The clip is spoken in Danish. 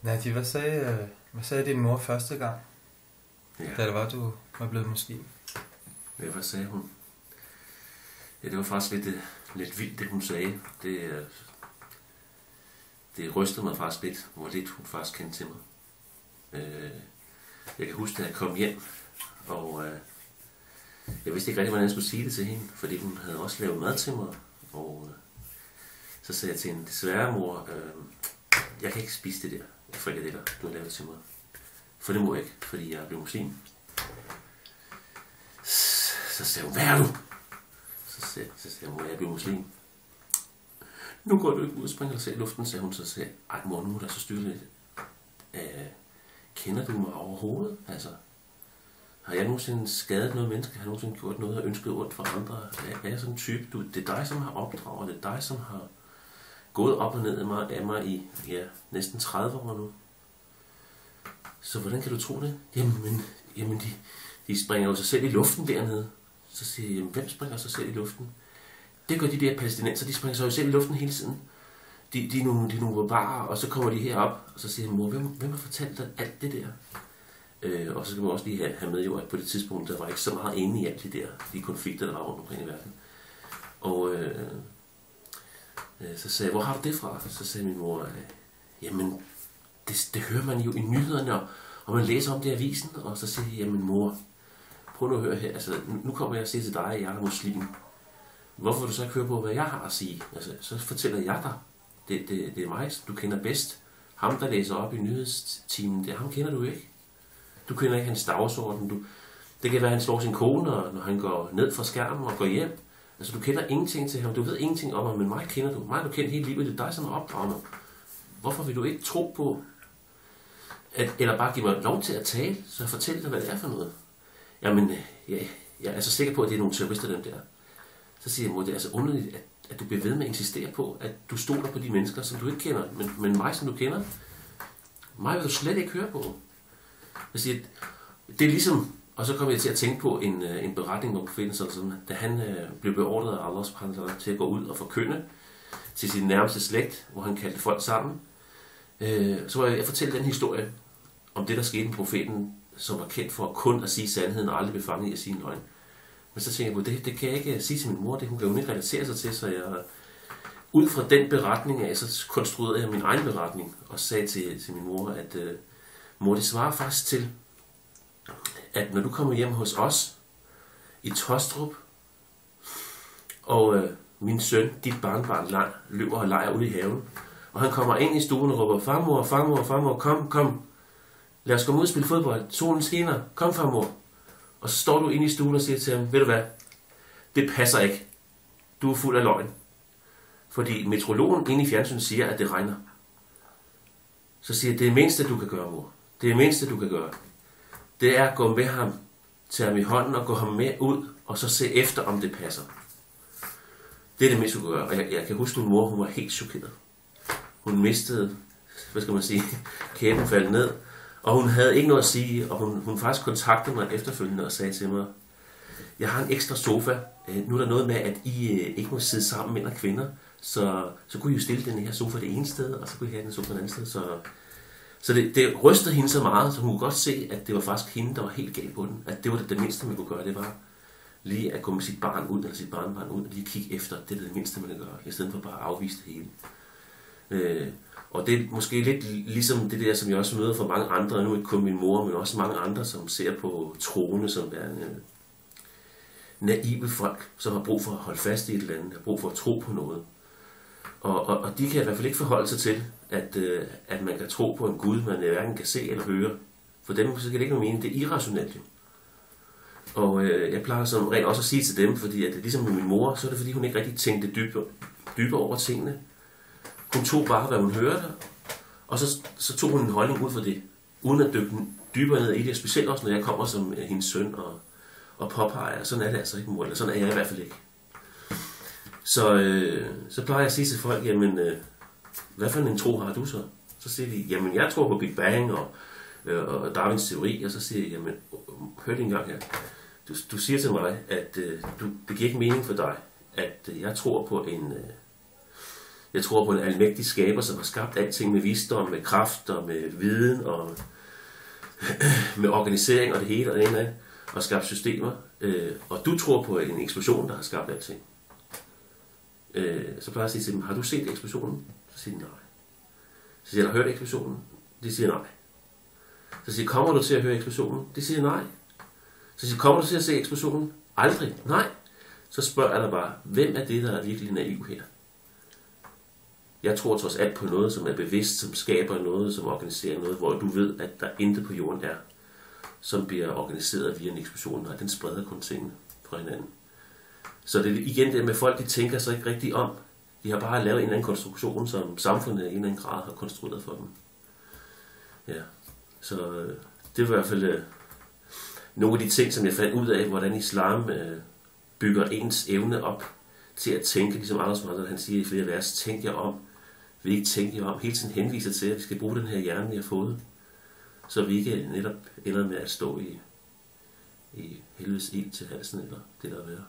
Nadia, hvad sagde din mor første gang, Ja, da det var, du var blevet muslim? hvad sagde hun? Ja, det var faktisk lidt vildt, det hun sagde. Det rystede mig faktisk lidt, hvor lidt hun faktisk kendte til mig. Jeg kan huske, da jeg kom hjem, og jeg vidste ikke rigtig, hvordan jeg skulle sige det til hende, fordi hun havde også lavet mad til mig. Og så sagde jeg til hende, desværre mor, jeg kan ikke spise det der frikadeller, du har lavet til mig. For det må jeg ikke, fordi jeg er blevet muslim. Så sagde hun, hvad er du? Så sagde jeg, mor, jeg er blevet muslim. Nu går du ikke ud og springer dig selv i luften, sagde hun. Så sagde jeg, ej mor, nu er der så styrligt. Kender du mig overhovedet? Altså, har jeg nogensinde skadet noget menneske? Har jeg nogensinde gjort noget og ønsket ondt for andre? Er jeg sådan en type? Det er dig, som har opdraget. Det er dig, som har gået op og ned af mig i næsten 30 år nu. Så hvordan kan du tro det? Jamen de springer jo sig selv i luften dernede. Så siger jeg, hvem springer sig selv i luften? Det gør de der palæstinenser, de springer sig jo selv i luften hele tiden. De er nogle barbarer, og så kommer de herop, og så siger jeg, mor, hvem har fortalt dig alt det der? Og så kan man også lige have med jo, at på det tidspunkt, der var ikke så meget inde i alt det der, de konflikter, der var rundt omkring i verden. Og så sagde jeg, hvor har du det fra? Så sagde min mor, jamen, det hører man jo i nyhederne, og man læser om det i avisen, og så siger jeg, jamen mor, prøv nu at høre her, altså, nu kommer jeg og siger til dig, at jeg er muslim. Hvorfor vil du så ikke høre på, hvad jeg har at sige? Altså, så fortæller jeg dig. Det er mig, du kender bedst. Ham, der læser op i nyhedstimen, ham kender du ikke. Du kender ikke hans dagsorden. Det kan være, at han slår sin kone, når han går ned fra skærmen og går hjem. Altså, du kender ingenting til ham. Du ved ingenting om ham, men mig kender du. Mig har du kendt hele livet. Det er dig, som har opdraget mig. Hvorfor vil du ikke tro på, eller bare give mig lov til at tale, så jeg fortæller dig, hvad det er for noget? Jamen, jeg er så sikker på, at det er nogle terrorister, dem der. Så siger jeg, mor, det er altså underligt, at du bliver ved med at insistere på, at du stoler på de mennesker, som du ikke kender, men mig, som du kender, mig vil du slet ikke høre på. Jeg siger, det er ligesom, og så kom jeg til at tænke på en beretning, hvor profeten sådan, da han blev beordret af Allah subhanahu wa ta'ala til at gå ud og forkynde til sin nærmeste slægt, hvor han kaldte folk sammen, så var jeg fortælle den historie om det, der skete med profeten, som var kendt for kun at sige sandheden og aldrig blev fanget i at sige en løgn. Men så tænkte jeg på, det kan jeg ikke sige til min mor, det hun kan jo ikke relatere sig til, så jeg ud fra den beretning af, så konstruerede jeg min egen beretning og sagde til min mor, at mor, det svarer faktisk til, at når du kommer hjem hos os i Tostrup, og min søn, dit barnbarn, løber og leger ude i haven, og han kommer ind i stuen og råber, farmor, farmor, farmor, kom, lad os komme ud og spille fodbold, solen skinner, kom farmor. Og så står du inde i stuen og siger til ham, ved du hvad, det passer ikke. Du er fuld af løgn. Fordi meteorologen inde i fjernsynet siger, at det regner. Så siger jeg, det er det mindste, du kan gøre, mor. Det er det mindste, du kan gøre. Det er at gå med ham, tage ham i hånden og gå ham med ud, og så se efter, om det passer. Det er det mindste, du kan gøre. Og jeg kan huske, at min mor, hun var helt chokeret. Hun mistede, kæben faldt ned. Og hun havde ikke noget at sige, og hun faktisk kontaktede mig efterfølgende og sagde til mig, jeg har en ekstra sofa, nu er der noget med, at I ikke må sidde sammen, mænd og kvinder, så kunne I jo stille den her sofa det ene sted, og så kunne I have den sofa det andet sted. Så det rystede hende så meget, så hun kunne godt se, at det var faktisk hende, der var helt galt på den. At det var det mindste, man kunne gøre, det var lige at gå med sit barn ud, eller sit barnbarn ud, og lige kigge efter, det er det mindste, man kan gøre, i stedet for bare at afvise det hele. Og det er måske lidt ligesom det der, som jeg også møder fra mange andre, nu ikke kun min mor, men også mange andre, som ser på troende som værende naive folk, som har brug for at holde fast i et eller andet, har brug for at tro på noget. Og de kan i hvert fald ikke forholde sig til, at man kan tro på en Gud, man hverken kan se eller høre. For dem så kan det ikke være mening, det er irrationelt jo. Og jeg plejer som regel også at sige til dem, fordi at ligesom med min mor, så er det fordi hun ikke rigtig tænkte dybere over tingene. Hun tog bare, hvad hun hørte, og så tog hun en holdning ud for det, uden at dykke dybere ned i det, specielt også, når jeg kommer som hendes søn og påpeger, sådan er det altså ikke, mor, eller sådan er jeg i hvert fald ikke. Så plejer jeg at sige til folk, jamen, hvad for en tro har du så? Så siger de, jamen, jeg tror på Big Bang og Darwins teori, og så siger jeg, jamen, hør det en gang her. Du siger til mig, at det giver ikke mening for dig, at jeg tror på Jeg tror på en almægtig skaber, som har skabt alting med visdom, med kraft og med viden og med organisering og det hele og det ene, og skabt systemer. Og du tror på en eksplosion, der har skabt alting. Så plejer jeg at sige til dem, har du set eksplosionen? Så siger de nej. Så siger jeg, har du hørt eksplosionen? De siger nej. Så siger jeg, kommer du til at høre eksplosionen? De siger nej. Så siger jeg, kommer du til at se eksplosionen? Aldrig. Nej. Så spørger jeg dig bare, hvem er det, der er virkelig naiv her? Jeg tror trods alt på noget, som er bevidst, som skaber noget, som organiserer noget, hvor du ved, at der intet på jorden er, som bliver organiseret via en eksplosion, og den spreder kun tingene fra hinanden. Så det er igen det med folk, de tænker sig ikke rigtigt om. De har bare lavet en eller anden konstruktion, som samfundet i en eller anden grad har konstrueret for dem. Ja, så det var i hvert fald nogle af de ting, som jeg fandt ud af, hvordan islam bygger ens evne op til at tænke, ligesom Anders Mander, han siger i flere vers, tænk jer om, vi ikke tænke jer om, hele tiden henviser til, at vi skal bruge den her hjerne, vi har fået, så vi ikke netop ender med at stå i helvedes ild til halsen, eller det der er værre.